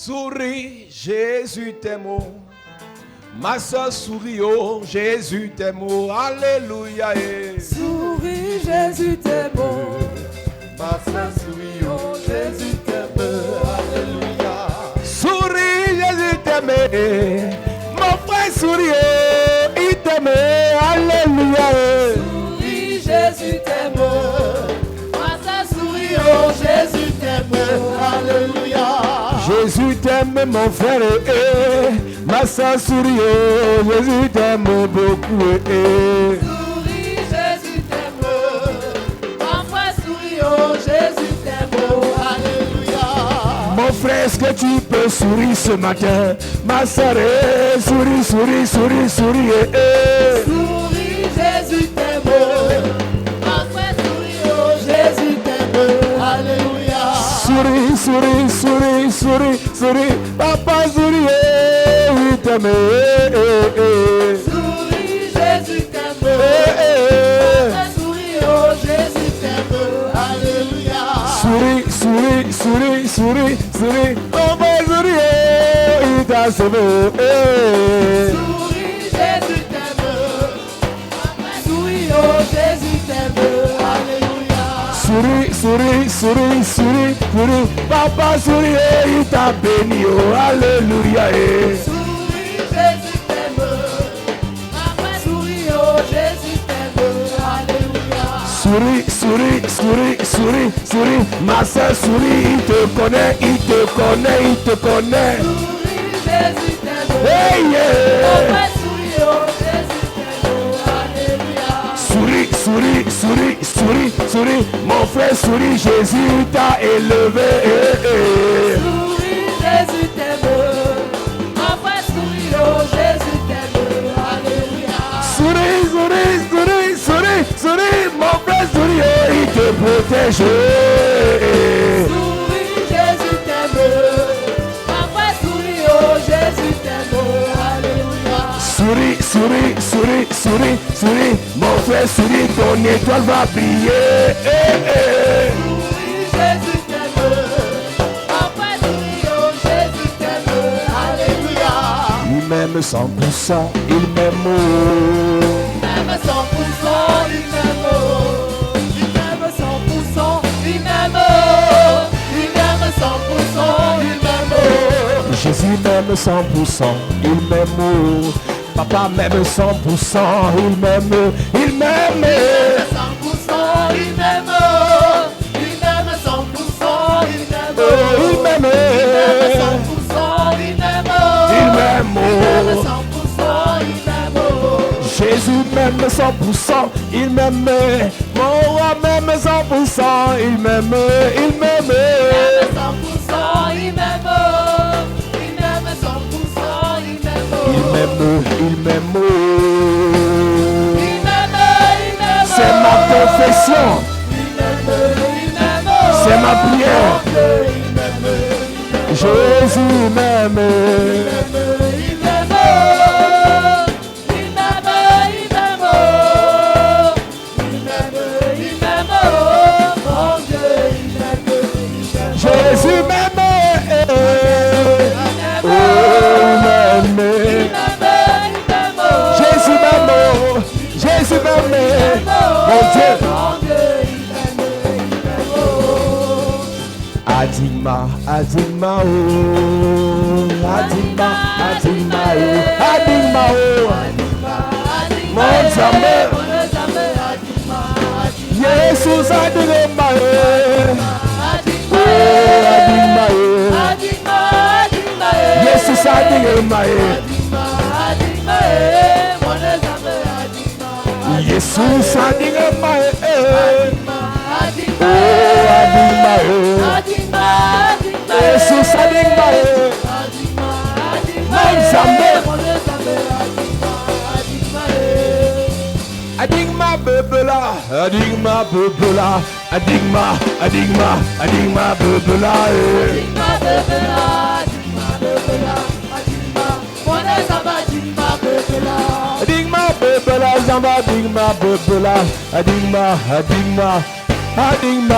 Souris, Jésus t'aime. Ma soeur sourit, oh, Jésus t'aime. Alléluia. Souris, Jésus t'aime. Ma soeur sourit, oh, Jésus t'aime. Alléluia. Souris, Jésus t'aime. Mon frère sourit, oh, il t'aime. Alléluia. Souris, Jésus t'aime. Ma soeur sourit, oh, Jésus t'aime. Alléluia. Jésus t'aime, mon frère, ma soeur sourit, oh, Jésus t'aime beaucoup. Souris, Jésus t'aime. Mon frère sourit, oh, Jésus t'aime. Alléluia. Mon frère, est-ce que tu peux sourire ce matin? Ma soeur, souris, souris, souris, souris. Souris, Jésus t'aime. Mon frère sourit, oh, Jésus t'aime. Alléluia. Souris, souris, souris, souris, souris. Papa souris, il t'aime. Souris, Jésus t'aime. Papa sourit, oh, Jésus t'aime. Alléluia. Souris, souris, souris, souris, souris. Papa souris, il t'a sauvé. Souris, Jésus t'aime. Papa sourit, oh, Jésus t'aime. Alléluia. Souris, souris, souris, souris, souris. Papa souris, il t'a béni. Oh, alléluia. Souris, Jésus t'aime. Papa sourit, oh, Jésus t'aime. Alléluia. Souris, souris, souris, souris, souris. Ma soeur souris, il te connaît, il te connaît, il te connaît. Souris, Jésus t'aime. Hey, yeah. Papa sourit, oh, Jésus t'aime. Alléluia. Souris, souris, souris, souris, souris. Mon frère souris, Jésus t'a élevé. Souris, Jésus t'aime. Papa sourit, oh, Jésus t'aime. Alléluia. Souris, souris, souris, souris, souris. Mon frère souris, oh, il te protège. Souris, Jésus t'aime. Papa sourit, oh, Jésus t'aime. Alléluia. Souris, souris, souris, souris, souris. Mon frère souris, ton étoile va briller. Souris, Jésus t'aime. Papa sourit, oh, Jésus t'aime. Alléluia. Il m'aime 100%, il m'aime. Il m'aime 100%, il m'aime. Il m'aime 100%, il m'aime. Il m'aime 100%, il m'aime. Jésus m'aime 100%, il m'aime. Papa m'aime 100%, il m'aime. Il m'aime. 100%, il m'aime. Il m'aime 100%, il m'aime. Il m'aime. 100%, il m'aime. Il m'aime. 100%, il m'aime. Jésus m'aime 100%, il m'aime. Mon roi m'aime 100%, il m'aime. Il m'aime. 100%, il m'aime. Il m'aime 100%, il m'aime. Il m'aime, il m'aime. Il m'aime, il m'aime. C'est ma confession, Il m'aime, il m'aime. c'est ma prière. Il m'aime, Jésus m'aime. il m'aime. Il m'aime, il m'aime. Il m'aime, il m'aime. Mon Dieu, il m'aime, il m'aime. Jésus m'aime. Oh, il m'aime. Jésus m'aime. Jésus m'aime. Mon Dieu. Adima, Adima, oh, Adima, Adima, oh, Adima, oh, mon Dieu, Jesus Adima, oh, Adima, oh, Jesus Adima, Jesus Adima, oh, Adima, oh. Jesus Adima, Adigma bebela, adigma bebela, adigma, adigma, adigma bebela. Adigma bebela, zamba adigma bebela, adigma, adigma, adigma.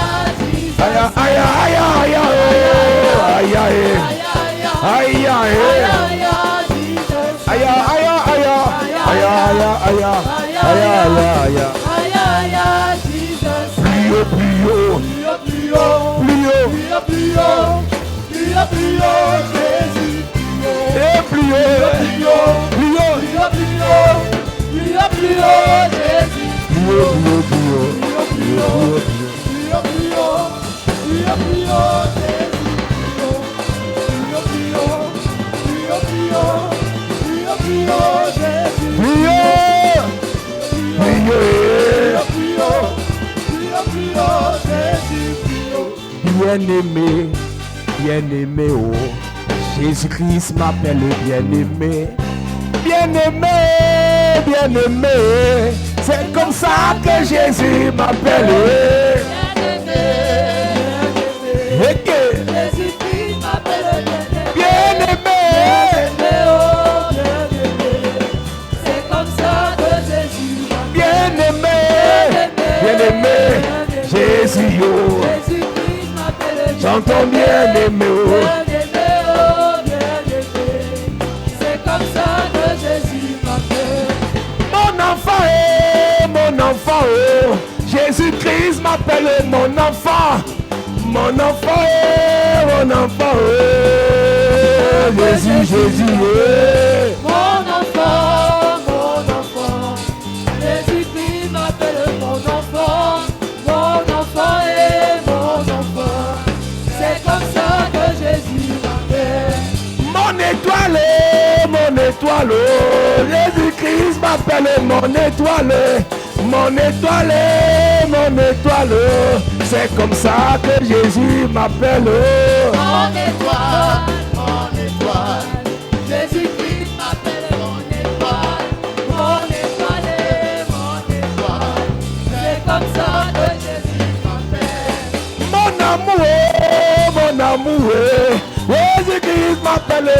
Bien-aimé, bien-aimé, oh, Jésus-Christ m'appelle bien-aimé. Bien-aimé, bien-aimé, c'est comme ça que Jésus m'appelle. Jésus-Christ m'appelle bien-aimé. C'est comme ça que Jésus m'appelle. Bien-aimé, bien-aimé, Jésus, oh. Jésus-Christ m'appelle J'entends bien-aimé, oh. C'est comme ça que Jésus m'appelle. Mon enfant, oh. Jésus-Christ m'appelle mon enfant. Mon enfant, oh. Jésus, Jésus, oh. Mon enfant, Jésus-Christ m'appelle mon enfant et mon enfant. C'est comme ça que Jésus m'appelle. Mon étoile, oh. Jésus-Christ m'appelle mon étoile. Mon étoile, oh. C'est comme ça que Jésus m'appelle. Oh. Mon étoile, Jésus-Christ m'appelle mon étoile et mon étoile. C'est comme ça que Jésus m'appelle. Mon amour, Jésus-Christ m'appelle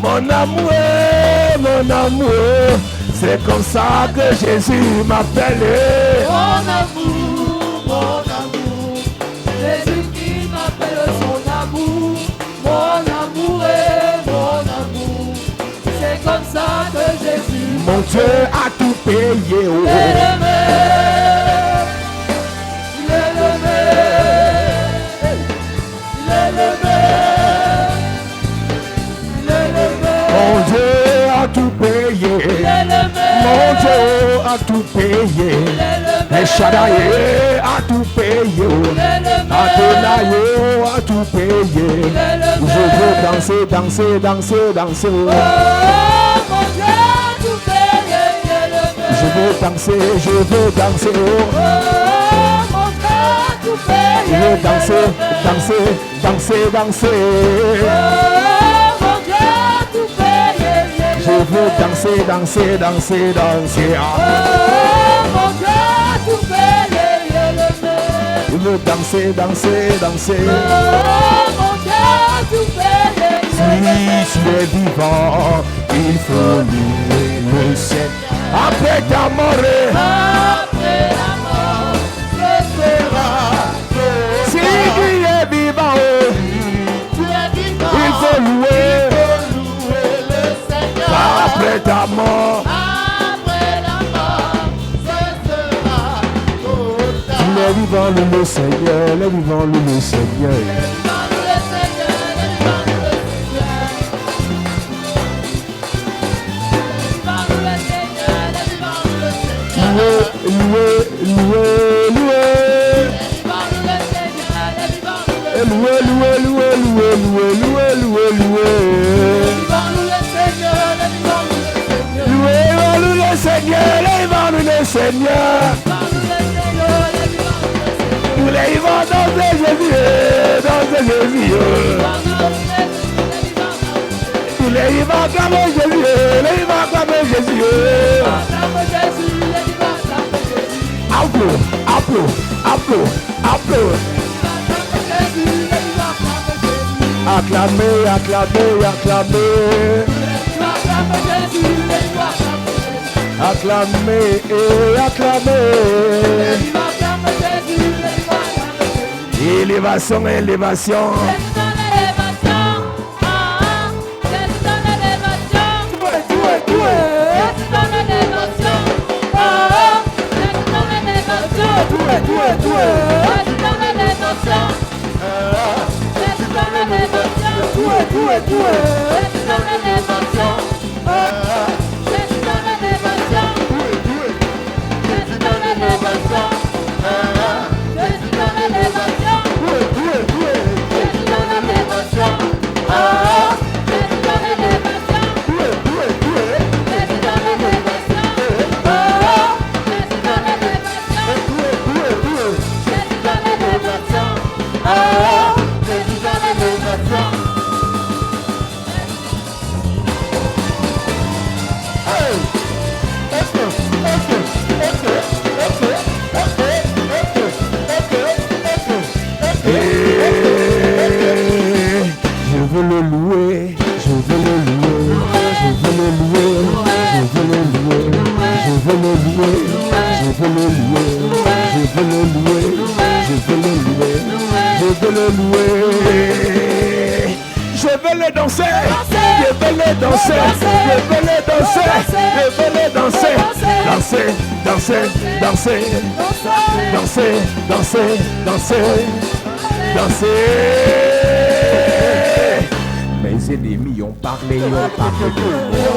mon amour, c'est comme ça que Jésus m'appelle. Mon amour, Jésus-Christ m'appelle son amour, et mon amour. C'est comme ça que Jésus Mon Dieu a tout payé. Oh. Mon Dieu a tout payé. Mon Dieu a tout payé. El Shaddai a tout payé. Adonai a tout payé. Je veux danser. Oh, mon Dieu a tout payé. Je veux danser, je veux danser. Oh, mon cœur tout payé. Je veux danser, danser, danser, danser. Mon cœur tout payé. Je veux danser, danser, danser, danser. Mon cœur tout payé. Je veux danser, danser, danser. Mon cœur tout payé. Si tu es vivant, il faut louer le ciel. Après ta mort, Après la mort, ce sera si tu es vivant, tu es vivant. il faut louer. Louer le Seigneur. Après ta mort, Après la mort, ce sera total. les vivants louent le Seigneur, les vivants louent le Seigneur. Louer, louer, louer. Louer, louer, louer, louer, louer, louer, louer, louer. Louer, louer le Seigneur, les vivants louent le Seigneur. Tous les vivants dansent Jésus, dansent Jésus. Tous les vivants acclament Jésus, les vivants acclament Jésus. Applaud, applaud, applaud, applaud. Acclamez, acclamez, acclamez. Acclamez et acclamez. Élévation, élévation. Danser. Mes ennemis ont parlé de moi.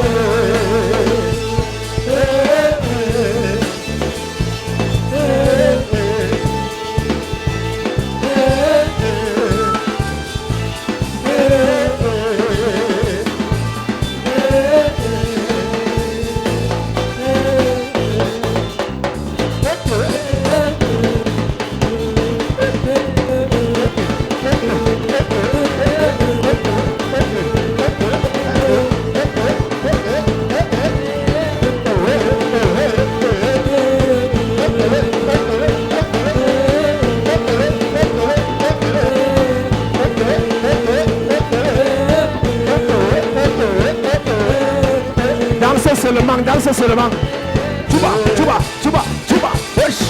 Dansez seulement. Tuba, tuba, tuba, tuba. Wesh.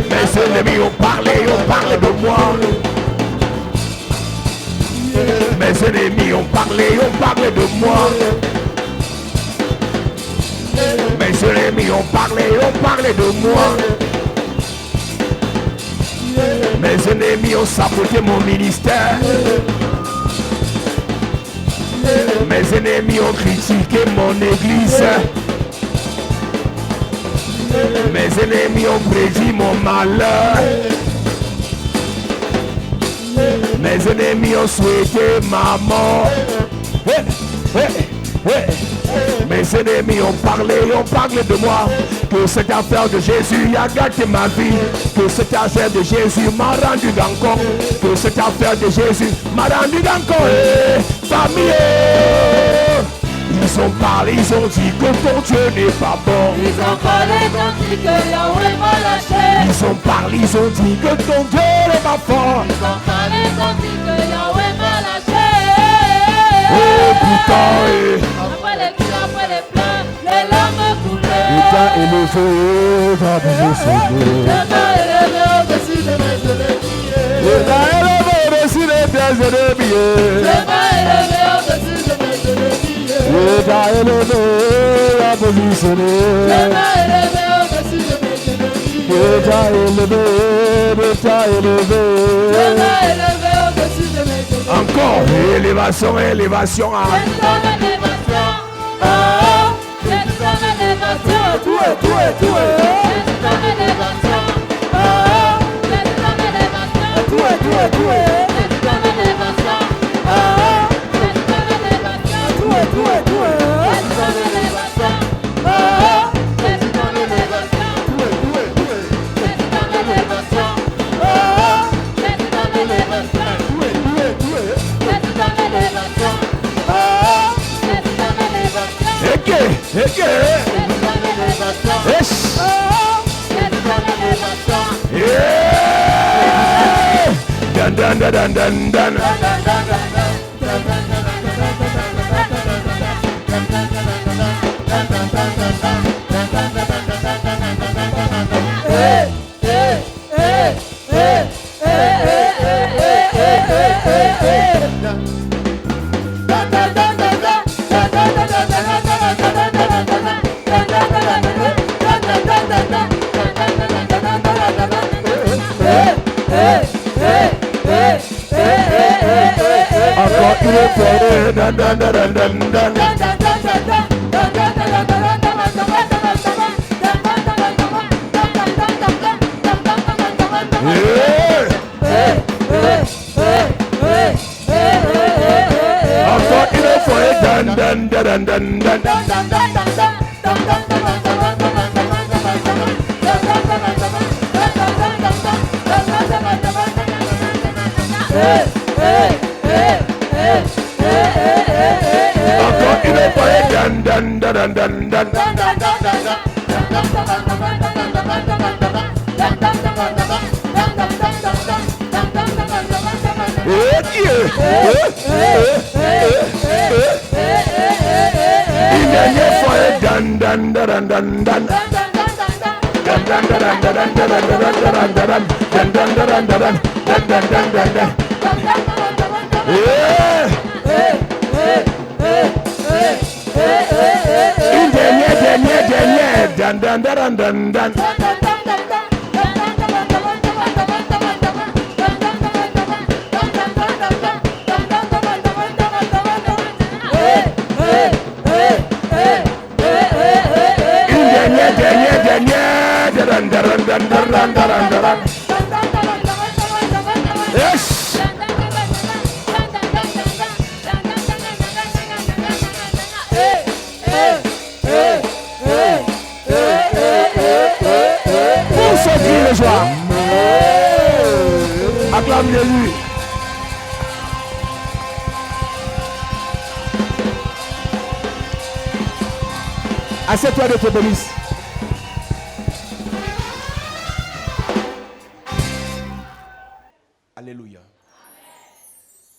Mes ennemis ont parlé de moi. Mes ennemis ont parlé de moi. Mes ennemis ont parlé de moi. Mes ennemis ont saboté mon ministère. Mes ennemis ont critiqué mon église. Mes ennemis ont prédit mon malheur. Mes ennemis ont souhaité ma mort. Mes ennemis ont parlé de moi. Que cette affaire de Jésus a gâté ma vie. Que cette affaire de Jésus m'a rendu gancon. Que cette affaire de Jésus m'a rendu gancon. Famille, ils ont parlé, ils ont dit que ton Dieu n'est pas bon. Ils ont parlé, ils ont dit que Yahweh m'a lâché. Ils ont parlé, ils ont dit que ton Dieu n'est pas fort. Ils ont parlé, ils ont dit que Yahweh m'a lâché. Pourtant, après les cris, après les pleurs, les larmes coulaient. il t'a élevé, va baiser son dos. Il t'a élevé au-dessus de mes ennemis. Il t'a élevé au-dessus de tes ennemis. Il m'a élevé au-dessus de mes ennemis. Il t'a élevé à positionner. Il m'a élevé au-dessus de mes ennemis. Il t'a élevé, il t'a élevé. Il m'a élevé au-dessus de mes ennemis. Encore élévation, élévation. C'est ton élévation. Oh, c'est ton élévation. Tout est. C'est ton élévation. Oh, c'est ton élévation. Tout est. C'est ton élévation. Oh, c'est ton élévation. C'est ton élévation. Oh, c'est ton élévation. C'est ton élévation. Oh, c'est ton élévation. C'est ton élévation. Oh, c'est ton élévation. Eke. C'est ton élévation. Yes. Oh, c'est ton élévation. Yeah. Dan. Encore une fois, dan. Encore une fois, dan. Encore une fois, dan. Une dernière fois, dan. Une dernière, dan. Yes. Pour ce cri de joie. Acclame Jésus. Assieds-toi de te bénisse. Alléluia.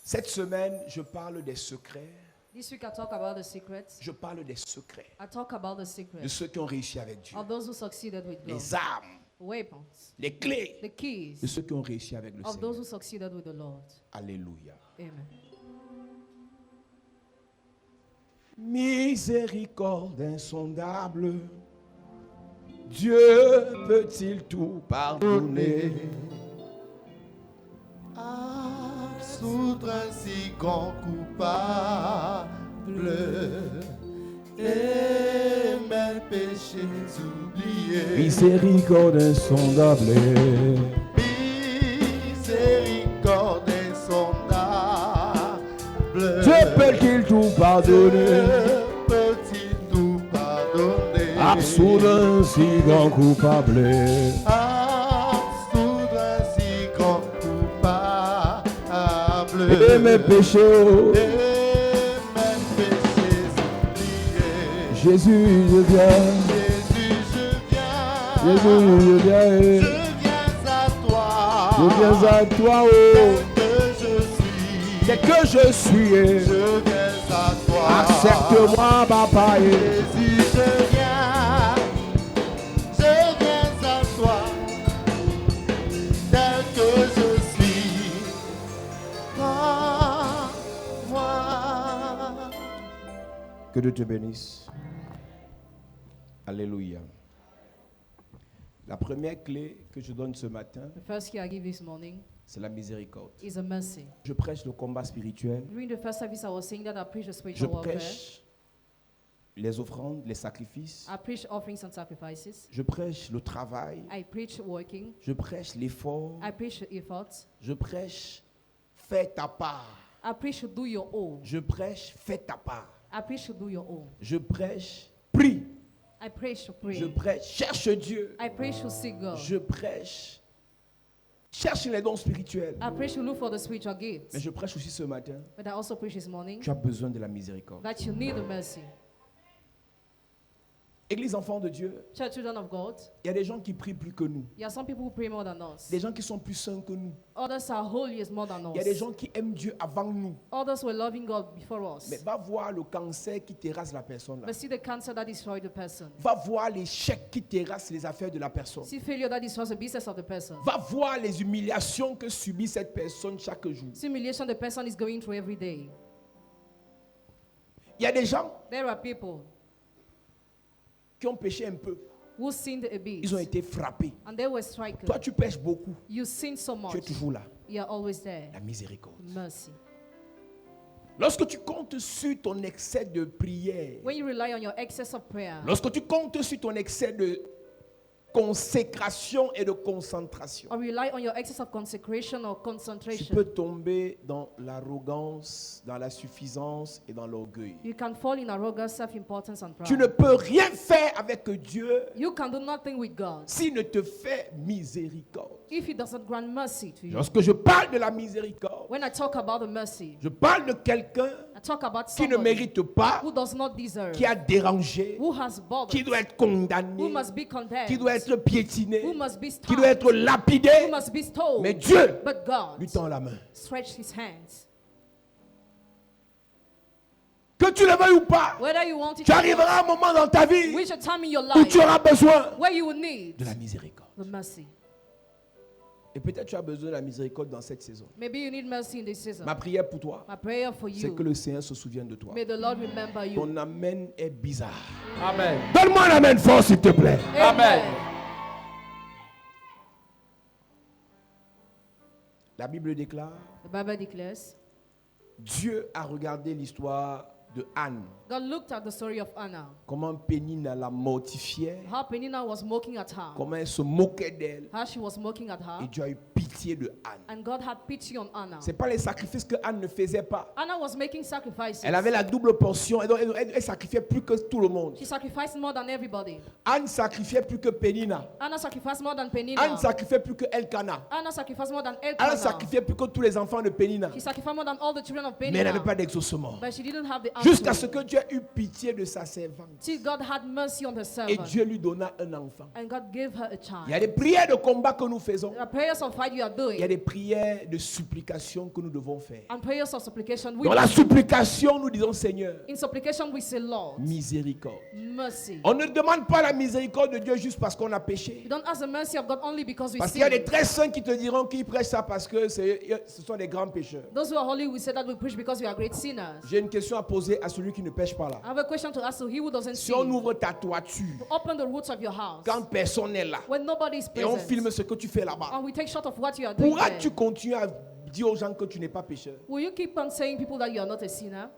Cette semaine, je parle des secrets. This week I talk about the secrets. Je parle des secrets I talk about the de secrets ceux qui ont réussi avec Dieu. of those who succeeded with God. Les armes, Weapons, les clés the keys de ceux qui ont réussi avec le of those Seigneur. who succeeded with the Lord. Alléluia. Amen. Miséricorde insondable, Dieu peut-il tout pardonner? Absoudre ainsi grand coupable et mes péchés péchés oubliés. Miséricorde insondable. Miséricorde insondable. Dieu peut-il tout pardonner? Peut-il tout pardonner? Absoudre un si grand coupable. Absoudre un si grand coupable. Et mes péchés, oh. Et mes péchés oubliés. Jésus, je viens. Jésus, je viens. Jésus, je viens. Je viens à toi. Je viens à toi, oh. Tel que je suis. Dès que je suis, Je viens à toi. accepte-moi, papa. Jésus, je viens à toi, tel que je suis. Moi. Que Dieu te bénisse. Alléluia. La première clé que je donne ce matin, The first key I give this morning c'est la miséricorde. is a mercy. Je prêche le combat spirituel. During the first service, I was saying that I preach the Je spiritual warfare. prêche les offrandes, les sacrifices. I preach offerings and sacrifices. Je prêche le travail. I preach working. Je prêche l'effort. I preach the efforts. Je prêche fais ta part. I preach to do your own. Je prêche fais ta part. I preach to do your own. Je prêche prie. I preach to pray. Je prêche cherche Dieu. I preach to seek God. Je prêche cherche les dons spirituels. I preach to look for the spiritual gifts. Mais je prêche aussi ce matin. But I also preach this morning Tu as besoin de la miséricorde. that you need the mercy. Église enfant de Dieu, Church children of God, il y a des gens qui prient plus que nous. there are some people who pray more than us. Des gens qui sont plus saints que nous. Others are holiest more than Il y a des us. gens qui aiment Dieu avant nous. Others were loving God before Mais us. va voir le cancer qui terrasse la personne là. But see the cancer that destroyed the person. Va voir l'échec qui terrasse les affaires de la personne. See failure that destroys the business of the person. Va voir les humiliations que subit cette personne chaque jour. See humiliation the person is going through every day. Il y a des gens There are people qui ont péché un peu. who sinned a bit Ils ont été frappés. and they were stricken. Toi, tu pêches beaucoup. You sin so Tu much. es toujours là. You're always there. La miséricorde. Mercy. Lorsque tu comptes sur ton excès de prière, When you rely on your excess of prayer, lorsque tu comptes sur ton excès de consécration et de concentration, or rely on your excess of consecration or tu concentration, peux tomber dans l'arrogance, dans la suffisance et dans l'orgueil. you can fall in arrogance, self-importance, and Tu ne pride. peux rien faire avec Dieu You can do nothing with God s'il ne te fait miséricorde. if He doesn't grant mercy to you. Lorsque je parle de la miséricorde, When I talk about the mercy, je parle de quelqu'un I talk about qui ne somebody mérite pas, who does not deserve, qui a dérangé, who has qui bothered, doit être who condamné, must be condemned, qui doit être piétiné, who must be qui doit être stopped, lapidé. who must be stole. Mais Dieu But God lui tend la main. stretched His hands. Que tu le veuilles ou pas, Whether you want it tu or not, arriveras à un moment dans ta vie reach a time in your où life tu auras besoin where you will need de la miséricorde. the mercy. Et peut-être tu as besoin de la miséricorde dans cette saison. Maybe you need mercy in this season. Ma prière pour toi, My prayer for c'est que you, le Seigneur se souvienne de toi. may the Lord remember you. Ton amen est bizarre. Amen. Donne-moi un amen fort, s'il te plaît. Amen. La Bible déclare, The Bible declares, Dieu a regardé l'histoire de Anne. God looked at the story of Anna, Comment Pénina la mortifiait, how Penina was mocking at her, comment elle se moquait d'elle. how she was mocking at Et her, Dieu a eu pitié de Anne. and God had pity on Anna. Ce n'est pas les sacrifices que Anne ne faisait pas. Anna was making sacrifices. Elle avait la double portion. Et donc, elle sacrifiait plus que tout le monde. She sacrificed more than everybody. Anne sacrifiait plus que Pénina. Anna sacrificed more than Penina. Anne sacrifiait plus que Elkana. Anna sacrificed more than Anne Elkanah. sacrifiait plus que tous les enfants de Pénina. She sacrificed more than all the children of Mais elle n'avait Penina. pas d'exaucement. But she didn't have the Jusqu'à answer. ce que Dieu ait eu pitié de sa servante. Till God had mercy on her Et servant. Dieu lui donna un enfant. And God gave her a Il y a child. des prières de combat que nous faisons. There are prayers of fight you are Il y a doing. des prières de supplication que nous devons faire. And prayers of supplication. We, Dans la supplication, nous disons Seigneur, in supplication we say, Lord, miséricorde. mercy. On ne demande pas la miséricorde de Dieu juste parce qu'on a péché. You don't ask the mercy of God only because we Parce qu'il y a des sin. très saints qui te diront qu'ils prêchent ça parce que ce sont des grands pécheurs. Those who are holy, we say that we preach because we are great sinners. J'ai une question à poser à celui qui ne pêche pas là. I have a question to ask to he who doesn't Si on sin. ouvre ta toiture, Open the roots of your house. quand personne n'est là, When nobody is et on filme present. ce que tu fais là-bas, And we take shot of what you are doing pourras-tu there. continuer à dire aux gens que tu n'es pas pécheur? Will you keep on saying people that you are not a sinner?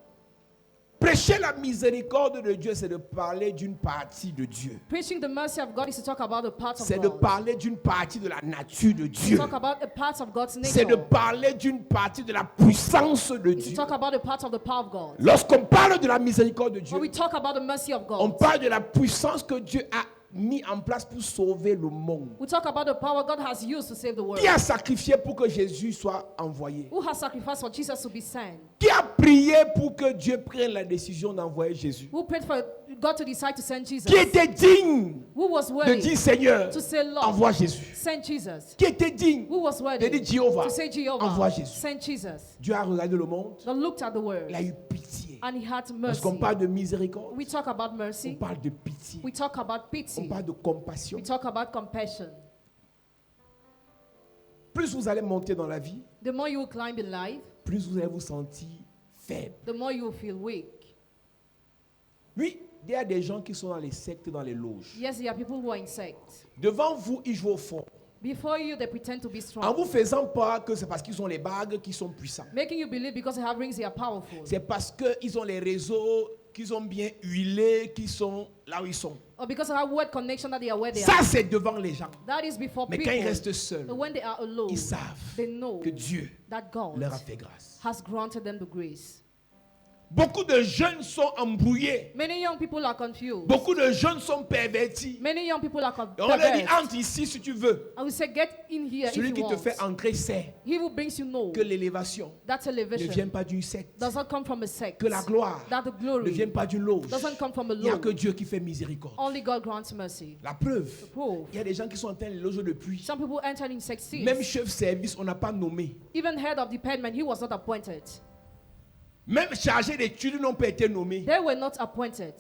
Prêcher la miséricorde de Dieu, c'est de parler d'une partie de Dieu. Preaching the mercy of God is to talk about the parts of C'est de God. parler d'une partie de la nature de To Dieu. talk about a part of God's C'est de nature. parler d'une partie de la puissance de It's to Dieu. talk about the part of the power of God. Lorsqu'on parle de la miséricorde de Dieu, When we talk about the mercy of on God, parle de la puissance que Dieu a mis en place pour sauver le monde. we talk about the power God has used to save the world. Qui a sacrifié pour que Jésus soit envoyé? Who has sacrificed for Jesus to be sent? Qui a prié pour que Dieu prenne la décision d'envoyer Jésus? Who prayed for God to decide to send Jesus? Qui était digne Who was de worthy dire Seigneur, to say, Lord, envoie Jésus? send Jesus? Qui était digne Who was de worthy dire Jéhovah, to say, envoie Jehovah, Jésus? send Jesus? Dieu a regardé le monde, God looked at the world il a eu pitié. and he had Lorsqu'on mercy. parle de miséricorde, We talk about on mercy. parle de pitié, We talk about on pity. parle de compassion. We talk about compassion. Plus vous allez monter dans la vie, The more you will climb in life, plus vous allez vous sentir faible. the more you will feel weak. Oui, il y a des gens qui sont dans les sectes, dans les loges. Yes, there are people who are in sects. Devant vous, ils jouent au fond. Before you, they pretend to be En strong, vous faisant part que c'est parce qu'ils ont les bagues qu'ils sont puissants. making you believe because they have rings, they are powerful. C'est parce qu'ils ont les réseaux, qu'ils ont bien huilés, qu'ils sont là où ils sont. Or because they have word connection that they are where they Ça, are. c'est devant les gens. That is before Mais quand ils people. restent seuls, But when they are alone, ils savent they know que Dieu that God leur a fait grâce. has granted them the grace. Beaucoup de jeunes sont embrouillés. Many young people are confused. Beaucoup de jeunes sont pervertis. Many young people are Et on leur dit, perverse. entre ici si tu veux. I will say, get in here Celui if qui you te want. fait entrer sait He who brings you know que l'élévation that ne elevation vient pas d'une secte. does not come from a sect. Que la gloire That the ne glory vient pas d'une loge. doesn't come from a Il n'y a low. que Dieu qui fait miséricorde. Only God grants mercy. La preuve, Proof. il y a des gens qui sont en train de loger depuis. Some people entered in sex Même scenes. chef service, on n'a pas nommé. Even head of department, he was not appointed. Même chargé d'études n'ont pas été nommés. They were not appointed.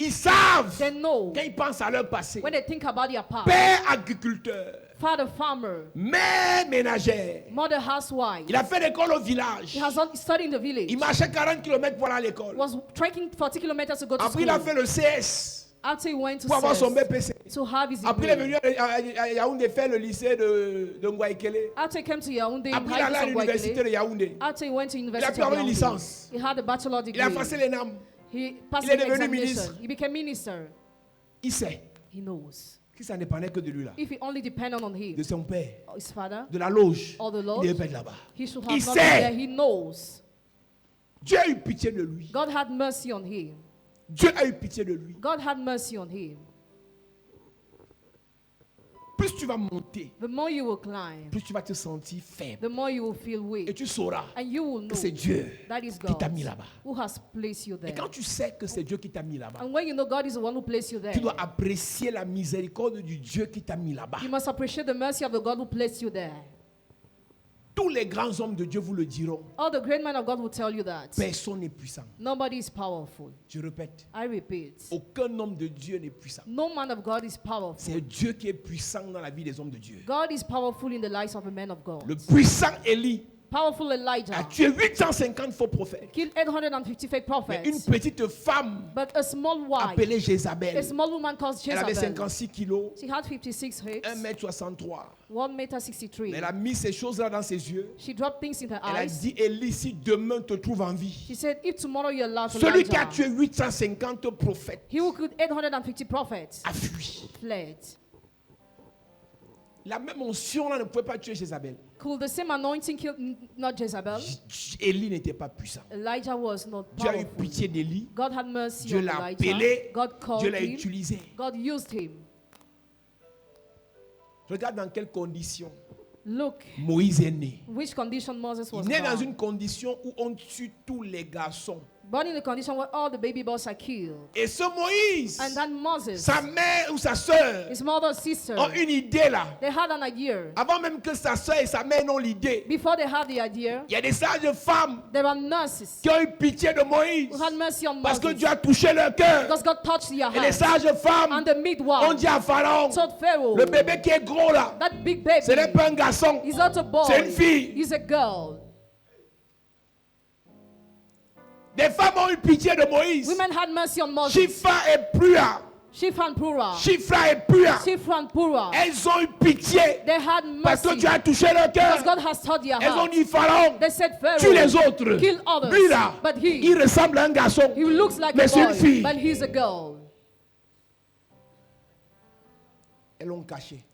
Ils savent, They know quand ils pensent à leur passé, when they think about their past. père agriculteur, Father farmer, mère ménagère. mother housewife. Il a fait l'école au village. He has not studied in the village. Il marchait 40 km pour aller à l'école. Was trekking 40 kilometers to go to Après, il a school. fait le CS After he went to pour avoir son CES, BPC. to have his Après, il est degree. venu à Yaoundé faire le lycée de Ngwaikele. After he came to Yaoundé, in Après, il est allé à High l'université School, de Yaoundé. after he went to Il a University pu of avoir une Yaoundé, licence. he had a bachelor Il a degree. passé les NAM. He passed Il est the devenu examination. ministre. He became minister. Il sait He knows. que ça ne dépendait que de lui là. If he only depended on him, De son père, or his father, de la loge. or the Il Lord, devait pas être là-bas. he should Il have not been sait. there. He knows. Dieu a eu pitié de lui. God had mercy on him. Dieu a eu pitié de lui. God had mercy on him. Plus tu vas monter, The more you will climb, plus tu vas te sentir faible. the more you will feel Et weak. tu sauras And you will que know c'est Dieu that is qui t'a God mis là-bas. who has placed you Et there. quand tu sais que c'est Dieu qui t'a mis là-bas, And when you know God is the one who placed you there, tu dois apprécier la miséricorde du Dieu qui t'a mis là-bas. you must appreciate the mercy of the God who placed you there. Tous les grands hommes de Dieu vous le diront. All the great men of God will tell you that Personne n'est puissant. nobody is powerful. Je répète, I repeat, aucun homme de Dieu n'est puissant. no man of God is powerful. C'est Dieu qui est puissant dans la vie des hommes de Dieu. God is powerful in the lives of the men of God. Le puissant Élie Powerful a Elijah tué 850 faux prophètes. killed 850 fake Mais une prophets. petite femme But a small wife, appelée a Jézabel, small woman called elle avait Jezebel, 56 kilos, she had 56 hips, 1m63. 1 m. Elle a mis ces choses-là dans ses yeux. She dropped things in her Elle a eyes. dit, Élie, si demain te trouve en vie, She said, if tomorrow you're allowed to celui qui a Elijah, tué 850 prophètes he who killed 850 prophets a fui. fled. La même onction là ne pouvait pas tuer Jézabel. Could the same anointing kill not Jezebel? Élie n'était pas puissant. Elijah was not Dieu a eu powerful. pitié d'Élie. God had mercy Dieu on l'a Elijah. appelé. God Dieu called l'a him. utilisé. God used him. Regarde dans quelles conditions Look, Moïse est né. which condition Moses was Il est dans born. une condition où on tue tous les garçons. Born in a condition where all the baby boys are killed. Et ce Moïse, And then Moses, sa mère ou sa soeur his mother's sister, ont une idée là. they had an idea. Avant même que sa soeur et sa mère n'ont l'idée, Before they had the idea, il y a des sages femmes there were nurses qui ont eu pitié de Moïse who had mercy on parce que Moses. Dieu a touché leur cœur. Because God touched their Et les hearts. sages femmes And the ont midwife dit à Pharaon, told Pharaoh, le bébé qui est gros là, that big baby ce n'est pas un garçon. is not a boy, C'est une fille. he's a girl. Des femmes ont eu pitié de Moïse. Women had mercy on Moses. Shipha et Pua Shifra and Purah. Shifra et Pua, Shifra and Purah. elles ont eu pitié They had parce que mercy tu as touché leur because cœur. God has touched their Elles ont heart. dit Pharaon, They said tue les Pharaoh, autres. kill others. Lui là, But he il ressemble à un garçon, looks like mais a c'est une boy, fille. but he's a girl. Elles l'ont caché.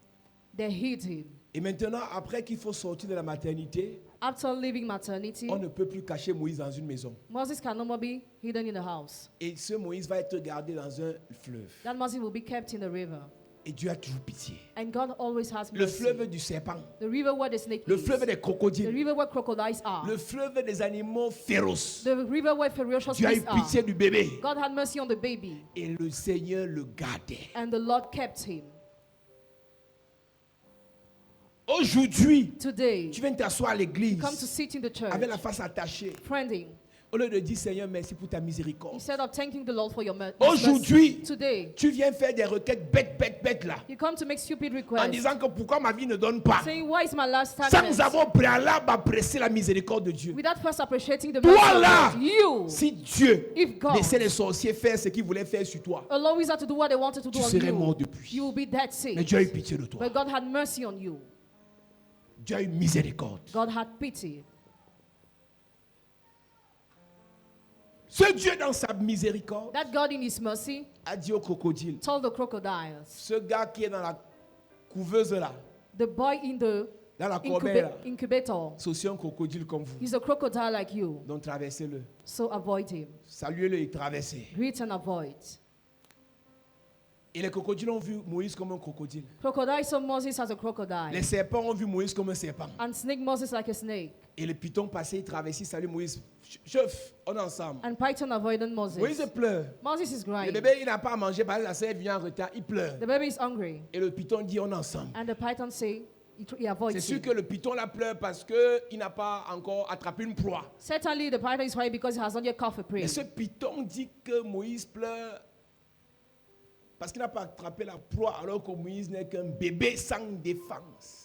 They hid him. Et maintenant, après qu'il faut sortir de la maternité, After leaving maternity, on ne peut plus cacher Moïse dans une maison. Moses can no more be hidden in the house. Et ce Moïse va être gardé dans un fleuve. That Moses will be kept in the river. Et Dieu a toujours pitié. And God always has Le mercy. fleuve du serpent, The river where the snake le is. fleuve des The crocodiles, river where crocodiles are. le fleuve des animaux féroces. The river where ferocious Dieu a eu beasts are. pitié du bébé. God had mercy on the baby. Et le Seigneur le gardait. And the Lord kept him. Aujourd'hui, Today, tu viens t'asseoir à l'église come to sit in the church. avec la face attachée. Friending. Au lieu de dire Seigneur, merci pour ta miséricorde. Instead of thanking the Lord for your mercy. Aujourd'hui, Today, tu viens faire des requêtes bêtes là. you come to make stupid En requests. disant que pourquoi ma vie ne donne pas. Saying, why is my last Sans stagnant? avoir préalable apprécié la miséricorde de Dieu. Without first appreciating the Toi mercy of là, God. You, si Dieu if God laissait les sorciers faire ce qu'ils voulaient faire sur toi, allow wizards to do what they wanted to do tu on serais mort you, depuis. you will be dead Mais sick. Dieu a eu pitié de toi. But God had mercy on you. Dieu a eu miséricorde. God had pity. Ce Dieu dans sa miséricorde That God in his mercy a dit au crocodile, told the crocodiles, ce gars qui est dans la couveuse là, the boy in the dans la corbeille là, incubator, c'est aussi un crocodile comme vous. he's a crocodile like you. Donc traversez-le. So avoid him. Saluez-le et traversez. Greet and avoid. Et les crocodiles ont vu Moïse comme un crocodile. Crocodile saw Moses as a crocodile. Les serpents ont vu Moïse comme un serpent. And snake Moses like a snake. Et les pitons passaient, ils traversaient, salut Moïse. Chef, on est ensemble. And Python avoided Moses. Moïse pleure. Moses is Le crying. bébé, il n'a pas à manger parce que la sœur vient en retard, il pleure. The baby is hungry. Et le python dit, on est ensemble. And the python say, he avoids C'est sûr him. que le python la pleure parce qu'il n'a pas encore attrapé une proie. Certainly the python is crying because he has not yet caught a prey. Mais ce python dit que Moïse pleure parce qu'il n'a pas attrapé la proie alors que Moïse n'est qu'un bébé sans défense.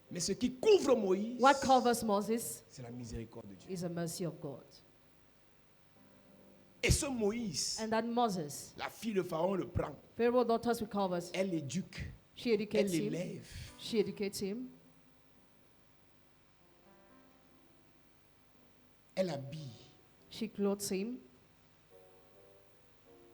Mais ce qui couvre Moïse, What covers Moses c'est la miséricorde de Dieu. is the mercy of God. Et ce Moïse, And that Moses, la fille de Pharaon le prend. Pharaoh's daughters recovers. Elle l'éduque, She elle educates him. l'élève. She educates him. Elle habille, She clothes him.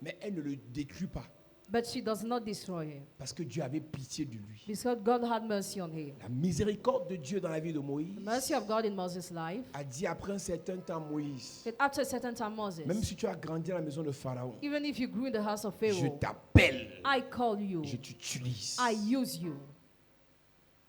mais elle ne le détruit pas But she does not destroy him. parce que Dieu avait pitié de lui. Because God had mercy on him. La miséricorde de Dieu dans la vie de The Moïse mercy of God in Moses' life. a dit après un certain temps Moïse, That after a certain time, Moses, même si tu as grandi à la maison de Pharaon, even if you grew in the house of je Pharaoh, t'appelle, I call you. je t'utilise. I use you.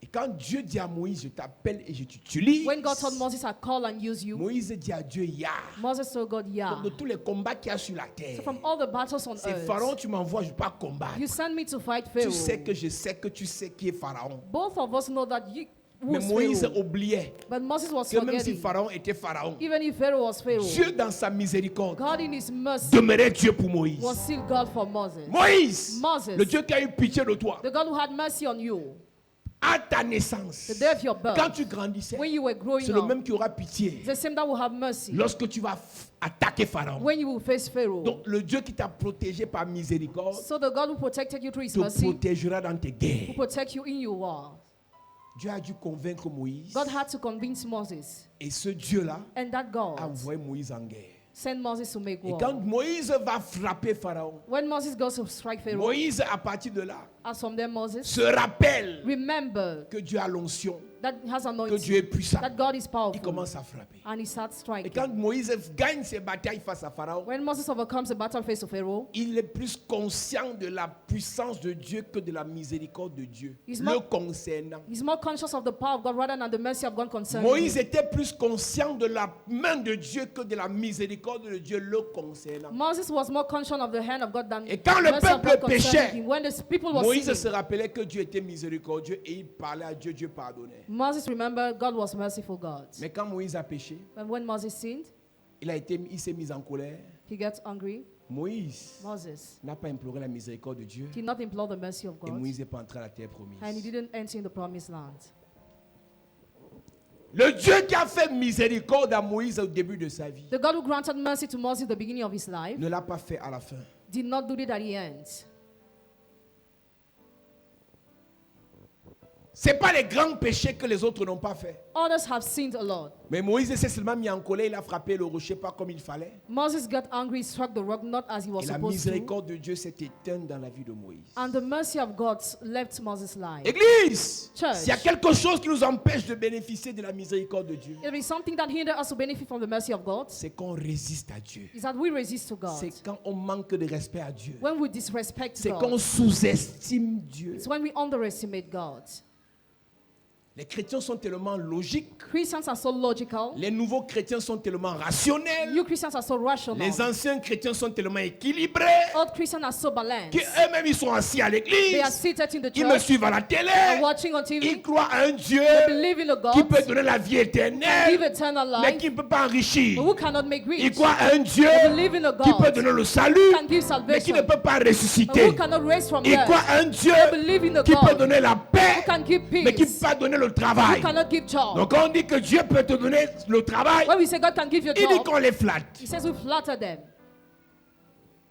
Et quand Dieu dit à Moïse, je t'appelle et je t'utilise, When God told Moses, I call and use you, Moïse dit à Dieu, Ya. Moses told God, yeah. Donc de tous les combats qu'il y a sur la terre, So from all the battles on c'est earth, Pharaon, tu m'envoies, je ne vais pas combattre. you send me to fight Tu sais Pharaoh. que je sais que tu sais qui est Pharaon. Both of us know that you Mais who's Moïse Pharaoh. oubliait But Moses was que même si forgetting. Pharaon était Pharaon, Even if Pharaoh was Pharaoh, Dieu dans sa miséricorde God in his mercy demeurait Dieu pour Moïse. was still God for Moses. Moïse, Moses, le Dieu qui a eu pitié de toi, the God who had mercy on you, à ta naissance, the day of your birth, quand tu grandissais, when you were growing c'est le up, même qui aura pitié the same that will have mercy lorsque tu vas attaquer Pharaon. when you will face Pharaoh. Donc le Dieu qui t'a protégé par miséricorde So the God who protected you through his te mercy protégera dans tes will guerres. protect you in your war. Dieu a dû convaincre Moïse God had to convince Moses, et ce Dieu-là and that God a envoyé Moïse en guerre. sent Moses to make Et war. quand Moïse va frapper Pharaon, When Moses goes to strike Pharaoh, Moïse à partir de là as from there Moses, se rappelle remember que Dieu a l'onction, that he has que anointing, Dieu est puissant. that God is Il powerful, commence à frapper. and he starts Et striking. quand Moïse gagne ses batailles face à Pharaon, When Moses overcomes the battle face of Pharaoh, il est plus conscient de la puissance de Dieu que de la miséricorde de Dieu, He's le more- concernant. he's more conscious of the power of God rather than the mercy of God concerning Moïse him. était plus conscient de la main de Dieu que de la miséricorde de Dieu le concernant. Moses was more conscious of the hand of God than Et quand le the mercy of peuple God concerning péchait, him. When the people were Moïse se sinning, rappelait que Dieu était miséricordieux et il parlait à Dieu, Dieu pardonnait. Moses remembered God was merciful God. Mais quand Moïse a péché, But when Moses sinned, il s'est mis en colère. he gets angry. Moïse Moses n'a pas imploré la miséricorde de Dieu did not implore the mercy of et God, Moïse n'est pas entré à la terre promise. and he didn't enter in the promised land. Le Dieu qui a fait miséricorde à Moïse au début de sa vie The God who granted mercy to Moses at the beginning of his life ne l'a pas fait à la fin. did not do it at the end. Ce n'est pas les grands péchés que les autres n'ont pas fait. Others have sinned a lot. Mais Moïse s'est seulement mis en colère, il a frappé le rocher pas comme il fallait. Moses got angry, struck the rock not as he was Et la supposed to. miséricorde de Dieu s'est éteinte dans la vie de Moïse. And the mercy of God left Moses' life. Église, Church. s'il y a quelque chose qui nous empêche de bénéficier de la miséricorde de Dieu, If there is something that hinders us to benefit from the mercy of God, c'est qu'on résiste à Dieu. is that we resist to God. C'est quand on manque de respect à Dieu. When we disrespect C'est God, qu'on sous-estime Dieu. it's when we underestimate God. Les chrétiens sont tellement logiques. Christians are so logical. Les nouveaux chrétiens sont tellement rationnels. New Christians are so rational. Les anciens chrétiens sont tellement équilibrés Old Christians are so balanced. qu'eux-mêmes ils sont assis à They l'église. are seated in the Ils me church suivent à la télé. and watching on TV. Ils croient à un Dieu They believe in a qui God peut donner la vie and éternelle, give eternal mais life, qui ne peut pas enrichir. but who cannot make Ils rich. croient à un Dieu They believe in a qui peut God donner le salut, can give mais qui ne salvation, peut pas but ressusciter. who cannot raise from Ils death. croient à un Dieu They believe in a qui peut God donner la who paix, can give mais qui ne peace, peut pas donner le who travail. cannot give job. Donc quand on dit que Dieu peut te donner le travail, When we say God can give you a il dit job, qu'on les flatte. he says we flatter them.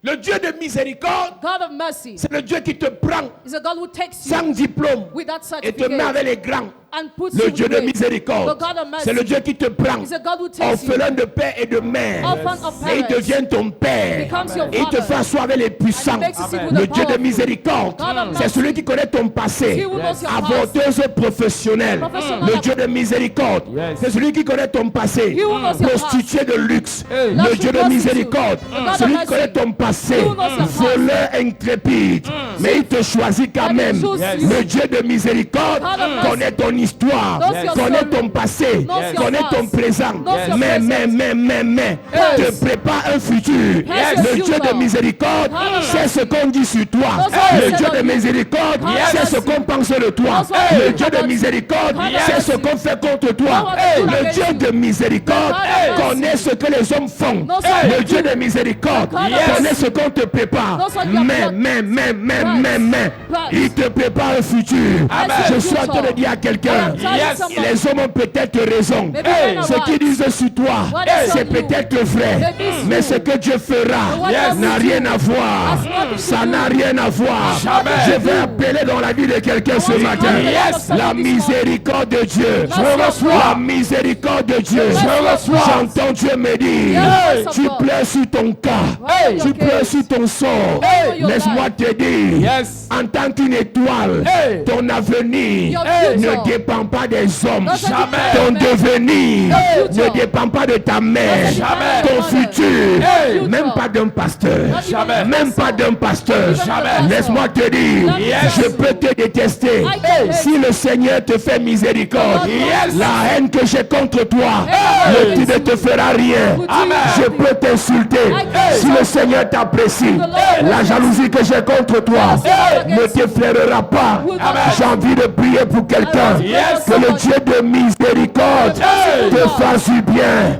Le Dieu de miséricorde, God of mercy c'est le Dieu qui te prend is a God who takes sans you diplôme with that et te met avec certificate les grands. and puts Le you Dieu with de great. miséricorde, The God of mercy c'est le Dieu qui te prend, is a God who takes you, orphelin de père et de mère, orphan of et il parents, devient ton père. becomes your Et il te father, fait asseoir avec les puissants. and he makes you sit with Le the Dieu de powerful. miséricorde, God of c'est mercy. celui qui connaît ton passé. He who knows your past. Avorteuse professionnelle. Professional. Le Dieu de miséricorde, c'est celui qui connaît ton passé. He who knows your past. Prostituée de luxe. Le Luxury Dieu de prostitute. miséricorde, The God of celui qui mercy. connaît ton passé. He who knows your past. Voleur intrépide. Mais il te choisit quand But he même. chooses you. Le Dieu de miséricorde God of mercy. connaît ton histoire, Knows your connaît story. ton passé, Knows your connaît ton past. présent. Knows your Mais present. te prépare un futur. Yes. Le Dieu de Future. miséricorde God of sait ce qu'on dit sur toi. Knows what Le is Dieu said de of you. miséricorde God of sait ce mercy. qu'on pense de toi. Knows what Le is Dieu said de about you. miséricorde God of sait ce mercy. qu'on fait contre toi. Knows what to do Le against Dieu you. de miséricorde God of mercy. connaît ce que les hommes font. Knows what Le to Dieu do. de miséricorde God of mercy. connaît ce qu'on te prépare. Knows what you have got. Mais, il te prépare un futur. Amen. Je suis en train de dire à quelqu'un, I am telling somebody. les hommes ont peut-être raison. Maybe they're not Ce qu'ils right. disent sur toi, What is c'est on you? peut-être vrai. Maybe it's Mais true. ce que Dieu fera But what God n'a will rien do à voir. has nothing to Ça do. n'a rien à voir. Jamais. Je vais appeler dans la vie de quelqu'un ce want to matin. call the life of La somebody this miséricorde de Dieu. Je reçois. La miséricorde de Dieu. Je reçois. J'entends Dieu me dire, Yes, of tu God. pleures sur ton cas. Hey. Tu pleures sur ton sort. Hey. Laisse-moi te dire, Yes. en tant qu'une étoile, Hey. ton avenir Your ne future. dépend pas des hommes. Doesn't Ton depend. devenir Your future. ne dépend pas de ta mère. Doesn't depend. Ton futur, Hey. même pas d'un pasteur. Jamais. Même pas d'un pasteur. Jamais. Laisse-moi te dire, Yes. je peux te détester. I can hate Si le Seigneur te fait miséricorde, Yes. la haine que j'ai contre toi Hey. ne te fera rien. Amen. Je peux t'insulter. can Si le Seigneur t'apprécie, Lord la jalousie que j'ai contre toi Hey. ne t'effleurera pas. Amen. J'ai envie de prier pour quelqu'un. Yes. Que le Dieu de miséricorde Hey. te fasse du bien.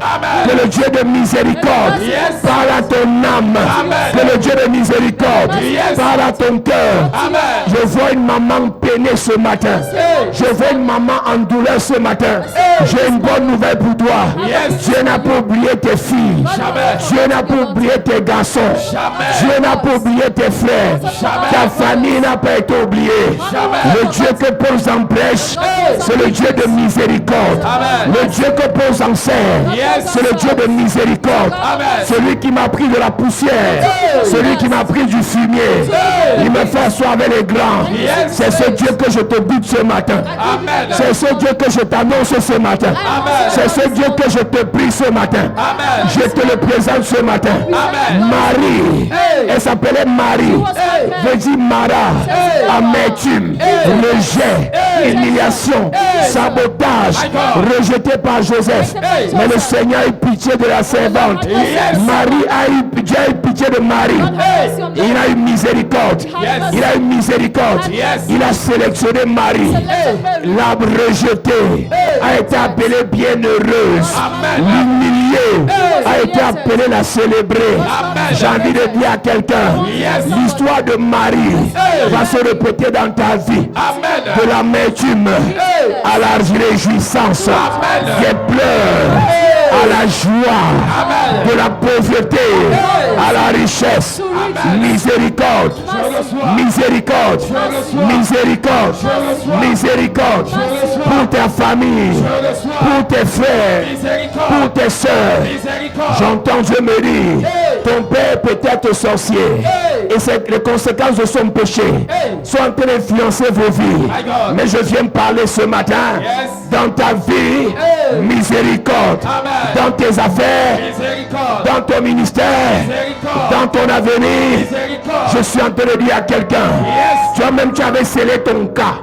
Que le Dieu de miséricorde Yes. parle à ton âme. Que le Dieu de miséricorde Yes. parle à ton cœur. Amen. Je vois une maman peinée ce matin. Je vois une maman en douleur ce matin. J'ai une bonne nouvelle pour toi. Dieu n'a pas oublié tes filles. Dieu n'a pas oublié tes garçons. Dieu n'a pas oublié tes frères. Ta famille n'a pas été oubliée. Le Dieu que pose en brèche, c'est le Dieu de miséricorde. Le Dieu que pose en serre, c'est le Dieu de miséricorde. Celui qui m'a pris de la poussière, celui qui m'a pris du fumier, il me fait asseoir avec les grands. C'est ce Dieu que je te goûte ce matin. C'est ce Dieu que je t'annonce ce matin. C'est ce Dieu que je te prie ce matin. Je te le présente ce matin. Marie, elle s'appelait Marie. Je dis Mara, amertume, rejet, humiliation, sabotage, rejeté par Joseph. Mais le Seigneur a eu pitié de la servante. Marie a eu, Dieu a eu pitié de Marie. Il a eu miséricorde. Il a eu miséricorde. Il a sélectionné Marie. L'arbre rejeté a été appelé bienheureuse. L'humilié a été appelé la célébrer. J'ai envie de dire à quelqu'un, l'histoire de Marie va se répéter dans ta vie. De l'amertume à la réjouissance, des pleurs à la joie, de la pauvreté à la richesse. Miséricorde, miséricorde, miséricorde, miséricorde pour ta famille, pour tes frères, pour tes soeurs. J'entends Dieu me dire, ton père peut être sorcier et les conséquences de son péché sont en train d'influencer vos vies. Mais je viens parler ce matin dans ta vie, miséricorde, dans tes affaires, dans ton ministère, dans ton avenir. Je suis en train de dire à quelqu'un, toi-même tu avais scellé ton cas,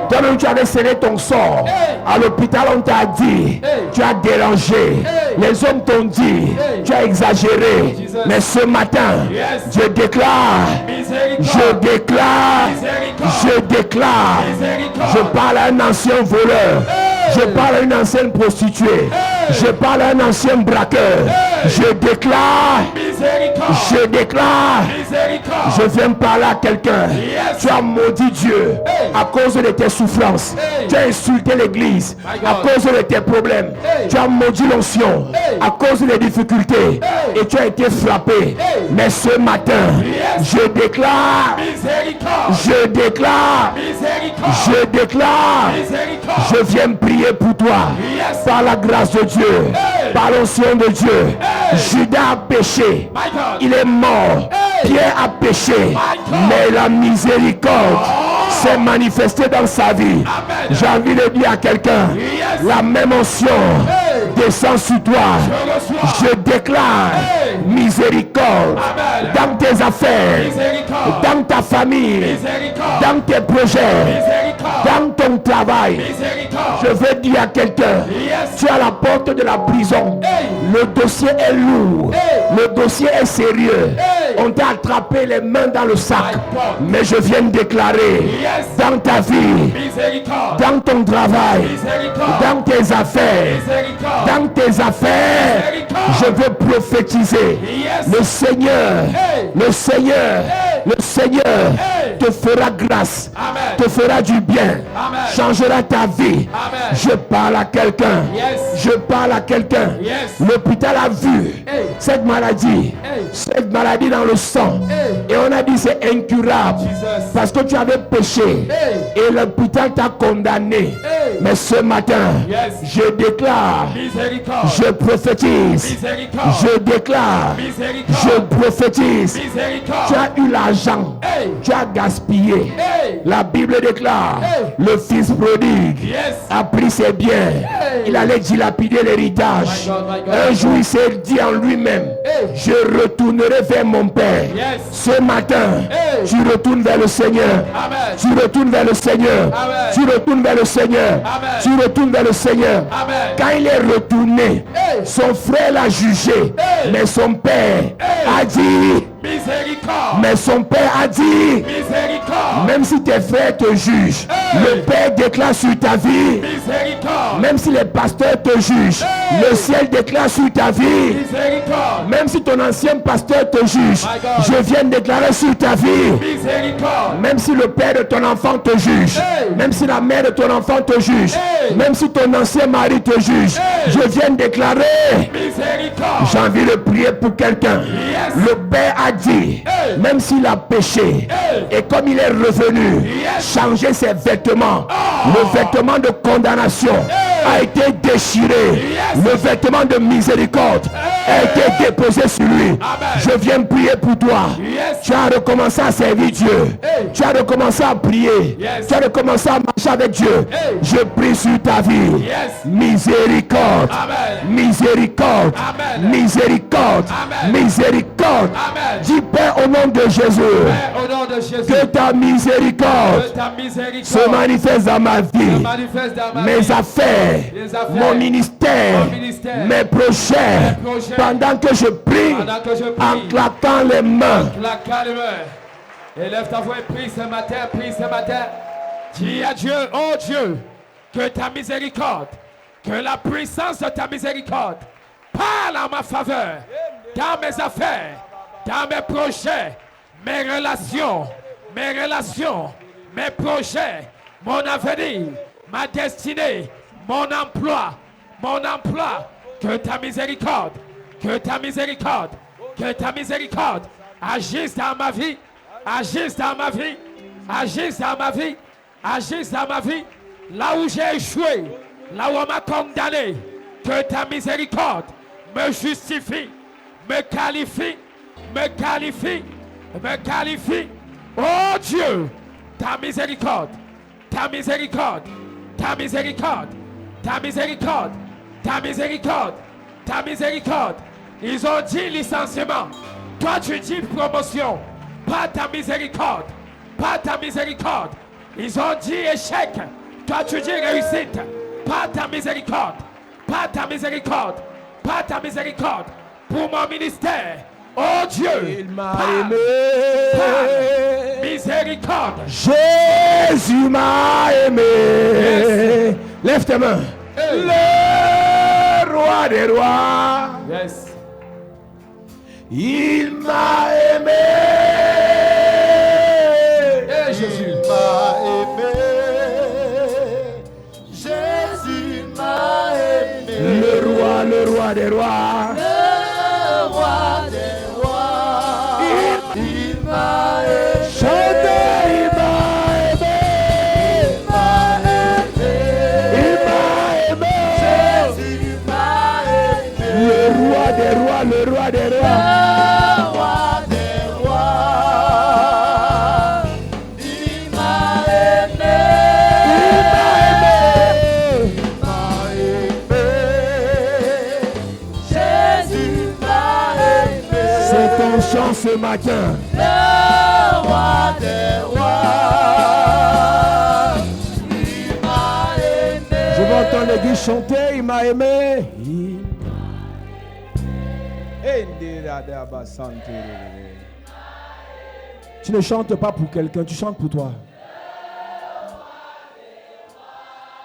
toi-même tu avais scellé ton sort. À l'hôpital on t'a dit, tu as dérangé, les hommes t'ont dit, tu as exagéré. Mais ce matin, je déclare, je parle à un ancien voleur, je parle à une ancienne prostituée, je parle à un ancien braqueur, je déclare, je viens parler à quelqu'un. Tu as maudit Dieu à cause de tes souffrances, tu as insulté l'église à cause de tes problèmes, tu as maudit l'onction à cause des difficultés et tu as été frappé. Mais ce matin, je déclare, je viens prier pour toi par la grâce de Dieu, par l'onction de Dieu. Judas a péché, il est mort. Pierre a péché, mais la miséricorde s'est manifestée dans sa vie. J'ai envie de dire à quelqu'un, la même onction descend sur toi. Je déclare miséricorde dans tes affaires, dans ta famille, dans tes projets, dans ton travail. Je veux dire à quelqu'un, tu es à la porte de la prison. Le dossier est lourd, le dossier est sérieux. On t'a attrapé les mains dans le sac. Mais je viens de déclarer dans ta vie, dans ton travail, dans tes affaires, je veux prophétiser. Le Seigneur te fera grâce, te fera du bien, changera ta vie. Je parle à quelqu'un, L'hôpital a vu cette maladie dans le sang et on a dit c'est incurable parce que tu avais péché et l'hôpital t'a condamné. Mais ce matin, je déclare, je prophétise, je déclare, je prophétise. Tu as eu l'argent, tu as gaspillé. La Bible déclare, le fils prodigue a pris ses biens, il allait dilapider l'héritage. Un jour il s'est dit en lui-même, je retournerai vers mon père. Ce matin, tu retournes vers le Seigneur. Tu retournes vers le Seigneur. Tu retournes vers le Seigneur. Tu retournes vers le Seigneur. Quand il est retourné, son frère l'a jugé, mais son père a dit, mais son père a dit, même si tes frères te jugent, le Père déclare sur ta vie. Même si les pasteurs te jugent, le ciel déclare sur ta vie. Même si ton ancien pasteur te juge, je viens déclarer sur ta vie. Même si le père de ton enfant te juge, même si la mère de ton enfant te juge, même si ton ancien mari te juge, je viens déclarer. J'ai envie de prier pour quelqu'un. Le Père a dit, même s'il a péché, et comme il est revenu, changer ses vêtements. Le vêtement de condamnation a été déchiré. Le vêtement de miséricorde a été déposé sur lui. Je viens prier pour toi. Tu as recommencé à servir Dieu. Tu as recommencé à prier. Tu as recommencé à marcher avec Dieu. Je prie sur ta vie. Miséricorde. Miséricorde. Miséricorde. Miséricorde. Dis Père au nom de Jésus. Que ta miséricorde se manifeste dans ma vie. Mes affaires, mon ministère, mes projets, pendant que je prie, en claquant les mains. Élève ta voix et prie ce matin, Dis à Dieu, oh Dieu, que ta miséricorde, que la puissance de ta miséricorde parle en ma faveur, dans mes affaires, dans mes projets, mes relations, mes projets, mon avenir, ma destinée, mon emploi, que ta miséricorde, que ta miséricorde, que ta miséricorde agisse dans ma vie, agisse dans ma vie, agisse dans ma vie, agisse dans ma vie, là où j'ai échoué, là où on m'a condamné, que ta miséricorde me justifie, me qualifie, me qualifie, me qualifie. Oh Dieu, ta miséricorde, ta miséricorde, ta miséricorde, ta miséricorde, ta miséricorde, ta miséricorde. Ils ont dit licenciement. Toi tu dis promotion. Pas ta miséricorde. Pas ta miséricorde. Ils ont dit échec. Toi tu dis réussite. Pas ta miséricorde. Pas ta miséricorde. Pas ta miséricorde. Pour mon ministère. Oh Dieu. Il m'a Parle. aimé. Parle. Miséricorde. Jésus m'a aimé. Yes. Lève tes mains. Hey. Le roi des rois. Yes. Il m'a aimé. Hey, Jésus. m'a aimé. Jésus m'a aimé. Le roi des rois. Le roi des rois. Il m'a aimé. Chantez, il m'a aimé. Il m'a aimé. Il m'a aimé. Jésus m'a aimé. Le roi des rois, le roi des rois. Le roi des rois. Il m'a aimé. Il m'a aimé. Jésus m'a aimé. C'est ton chant ce matin. Le roi des rois. Il m'a aimé. Je vais entendre l'église chanter, il m'a aimé. Tu ne chantes pas pour quelqu'un, tu chantes pour toi.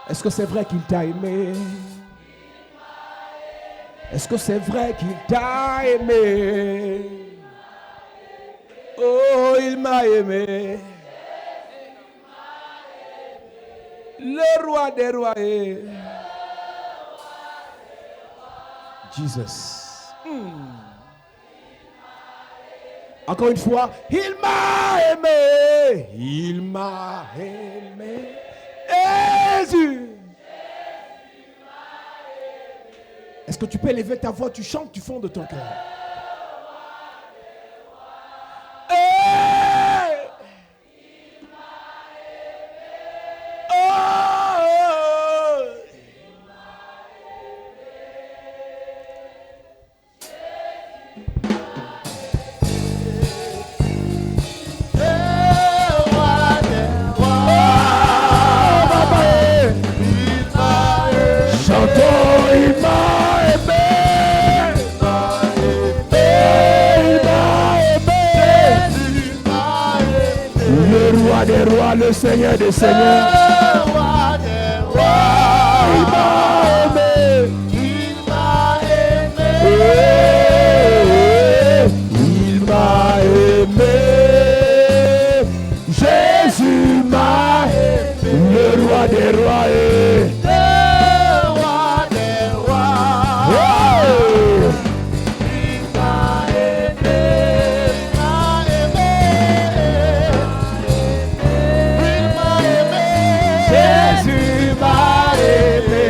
Est-ce que c'est vrai qu'il t'a aimé? Est-ce que c'est vrai qu'il t'a aimé? Oh, il m'a aimé. Le roi des rois est Jesus. Encore une fois, il m'a aimé. Il m'a aimé. Jésus. Est-ce que tu peux élever ta voix? Tu chantes du fond de ton cœur. Le Seigneur des Seigneurs, Le roi des rois. il m'a aimé. Il m'a aimé. Il m'a aimé. Jésus m'a aimé. Le roi des rois est Le roi des rois. Oh! Il m'a aimé. Il m'a aimé. Il m'a aimé. Jésus m'a aimé.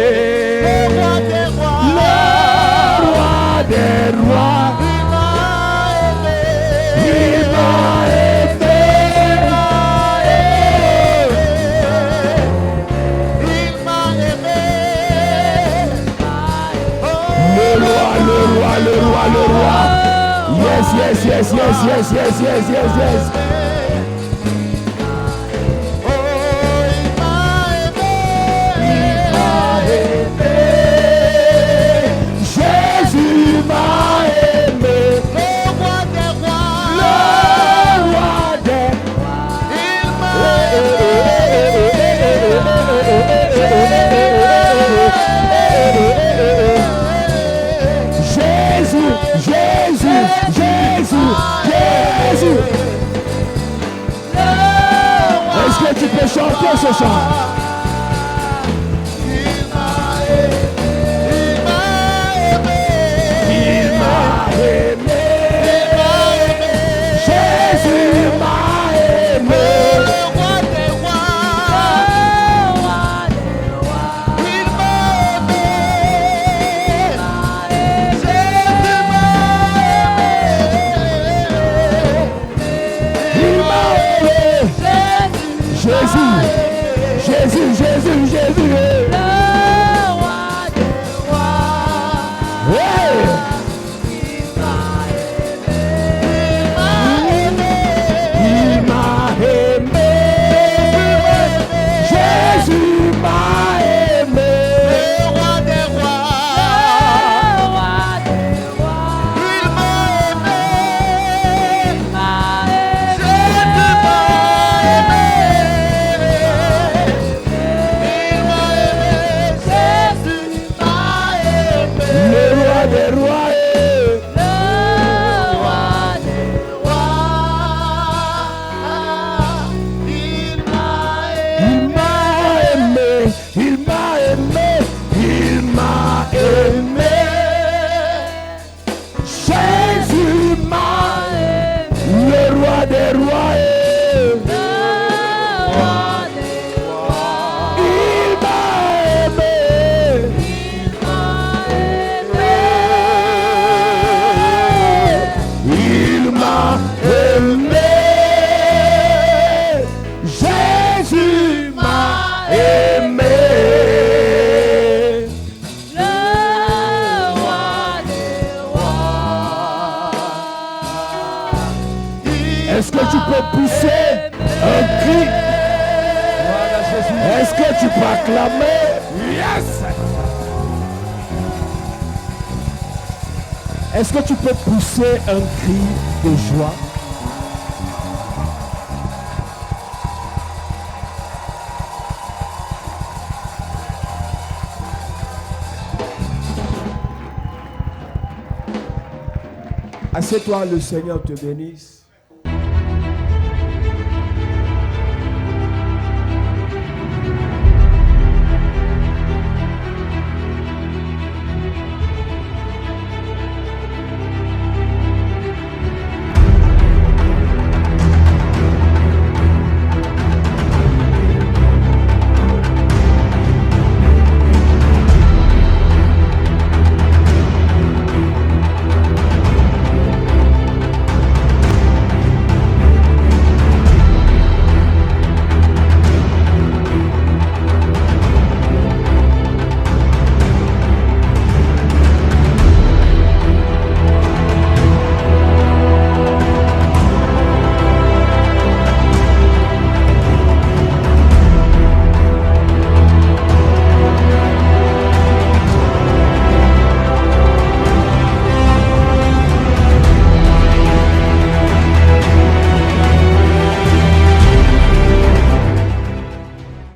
Le roi des rois. Le roi des rois. Il m'a aimé. Il m'a aimé. Le roi. Yes. Oh, il m'a aimé. Jésus m'a aimé. Le roi des rois. Le roi des Il m'a Jésus. Est-ce que tu peux chanter ce chant? Il m'a aimé. Est-ce que tu peux pousser un cri? Voilà Jésus. Est-ce que tu peux acclamer? Yes. Est-ce que tu peux pousser un cri de joie? Assieds-toi, le Seigneur te bénisse.